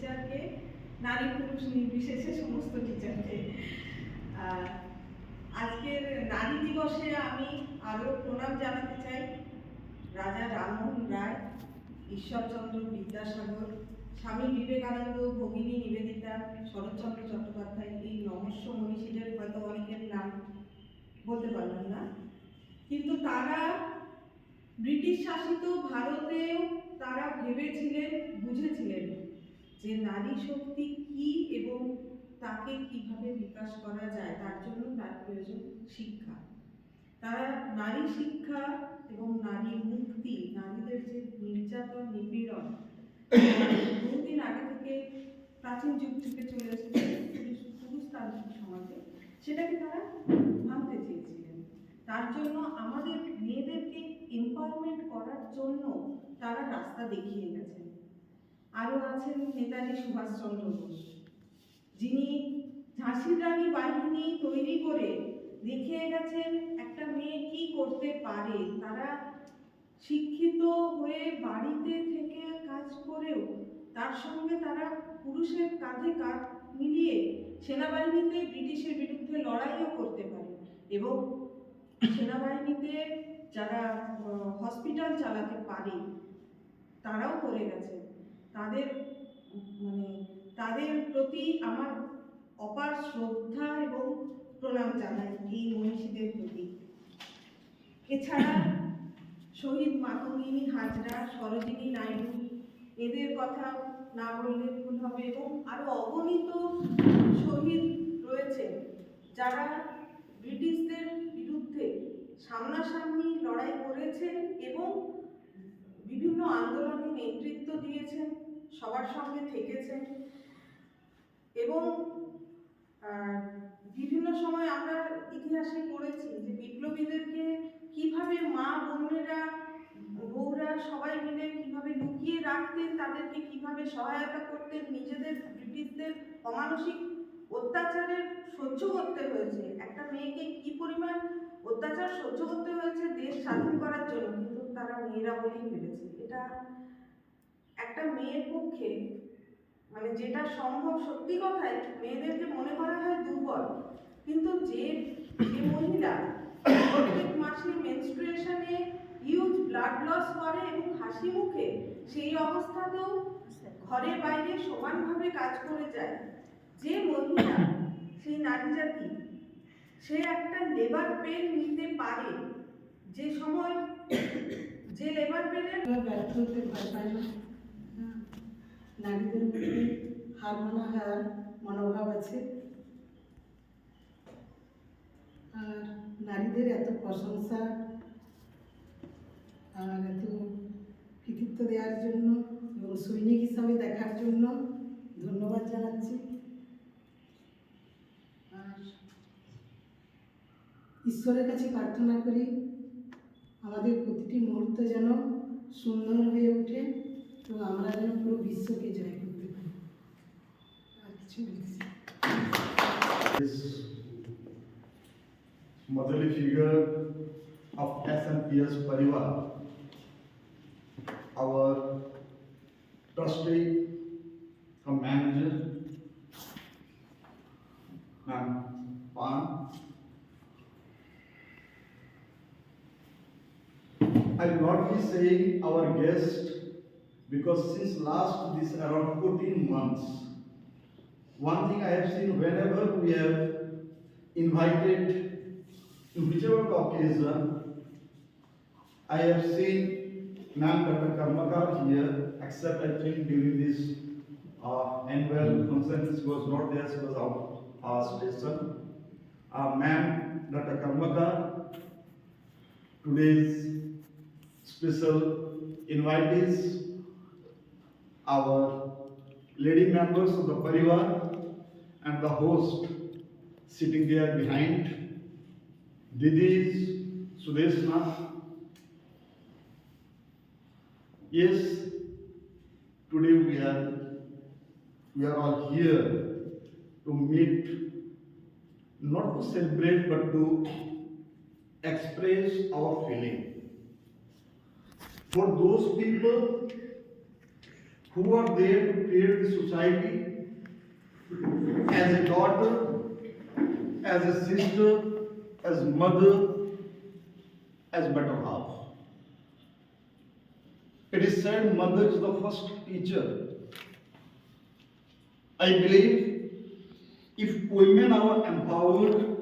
টিচারকে, নারী পুরুষ নির্বিশেষে সমস্ত টিচারকে। আজকের নারী দিবসে আমি আরও প্রণাম জানাতে চাই রাজা রামমোহন রায়, ঈশ্বরচন্দ্র বিদ্যাসাগর, স্বামী বিবেকানন্দ, ভগিনী নিবেদিতা, শরৎচন্দ্র চট্টোপাধ্যায়, এই নহস্য মনীষীদের হয়তো অনেকের নাম বলতে পারলাম না, কিন্তু তারা ব্রিটিশ শাসিত ভারতেও তারা ভেবেছিলেন, বুঝেছিলেন যে নারী শক্তি কি এবং তাকে কিভাবে বিকাশ করা যায়, তার জন্য তার প্রয়োজন শিক্ষা। তারা নারী শিক্ষা এবং নারী মুক্তি, নারীদের যে নির্যাতন নিপীড়ন বহুদিন আগে থেকে প্রাচীন যুগ থেকে চলে এসেছে পুরুষতান্ত্রিক সমাজে, সেটাকে তারা ভাঙতে চেয়েছিলেন। তার জন্য আমাদের মেয়েদেরকে এম্পাওয়ারমেন্ট করার জন্য তারা রাস্তা দেখিয়ে গেছেন। আরও আছেন নেতাজি সুভাষচন্দ্র বোস, যিনি ঝাঁসির রানী বাহিনী তৈরি করে দেখিয়ে গেছেন একটা মেয়ে কি করতে পারে। তারা শিক্ষিত হয়ে বাড়িতে থেকে কাজ করেও তার সঙ্গে তারা পুরুষের কাঁধে কাঁধ মিলিয়ে সেনাবাহিনীতে ব্রিটিশের বিরুদ্ধে লড়াইও করতে পারে, এবং সেনাবাহিনীতে যারা হসপিটাল চালাতে পারে তারাও করে গেছে। তাদের প্রতি আমার অপার শ্রদ্ধা এবং প্রণাম জানাই এই মনীষীদের প্রতি। এছাড়া শহীদ মাতঙ্গিনী হাজরা, সরোজিনী নাইডু, এদের কথা না বললে ভুল হবে, এবং আরো অগণিত শহীদ রয়েছে যারা ব্রিটিশদের বিরুদ্ধে সামনাসামনি লড়াই করেছেন এবং বিভিন্ন আন্দোলনে নেতৃত্ব দিয়েছেন, সবার সঙ্গে থেকেছেন। এবং বিভিন্ন সময় আমরা ইতিহাসে পড়েছি যে বিপ্লবীদেরকে কিভাবে মা বোনেরা, বউরা সবাই মিলে কিভাবে লুকিয়ে রাখতেন, তাদেরকে কিভাবে সহায়তা করতেন, নিজেদের ব্রিটিশদের অমানসিক অত্যাচারের সহ্য করতে হয়েছে। একটা মেয়েকে কি পরিমাণ অত্যাচার সহ্য করতে হয়েছে দেশ স্বাধীন করার জন্য, কিন্তু তারা মেয়েরা বলেই ভেবেছে এটা একটা মেয়ের পক্ষে, মানে যেটা সম্ভব। সত্যি কথাই মেয়েদেরকে মনে করা হয় দুর্বল, কিন্তু যে মহিলা প্রত্যেক মাসে মেনস্ট্রুয়েশনে হিউজ ব্লাড লস করে এবং হাসি মুখে সেই অবস্থাতেও ঘরে বাইরে সমানভাবে কাজ করে যায়, যে মহিলা, সেই নারী জাতি, সে একটা লেবার পেন নিতে পারে, যে সময় যে লেবার পেনের ব্যর্থ হতে ভয় পায় না। নারীদের মধ্যে হার মানা হার মনোভাব আছে, আর নারীদের এত প্রশংসা আর এত কৃতিত্ব দেওয়ার জন্য এবং সৈনিক হিসাবে দেখার জন্য ধন্যবাদ জানাচ্ছি। আর ঈশ্বরের কাছে প্রার্থনা করি আমাদের প্রতিটি মুহূর্ত যেন সুন্দর হয়ে ওঠে এবং আমরা যেন পুরো বিশ্বকে জয় করতে পারি। আর কিছু বলছি। This motherly figure of SNPS Parivar, our trustee, our manager, Ma'am Pan. I will not be saying our guest because since last this around 14 months, one thing I have seen whenever we have invited to whichever occasion, I have seen Ma'am Dr. Karmakar here, except I think during this annual conference was not there, she was out station. Ma'am Dr. Karmakar, today's special invitees, our lady members of the Parivar, and the host sitting there behind, Didis, Sudeshna. Yes, today we are all here to meet, not to celebrate but to express our feeling for those people who are there to create the society as a daughter, as a sister, as mother, as better half. It is said mother is the first teacher. I believe if women are empowered,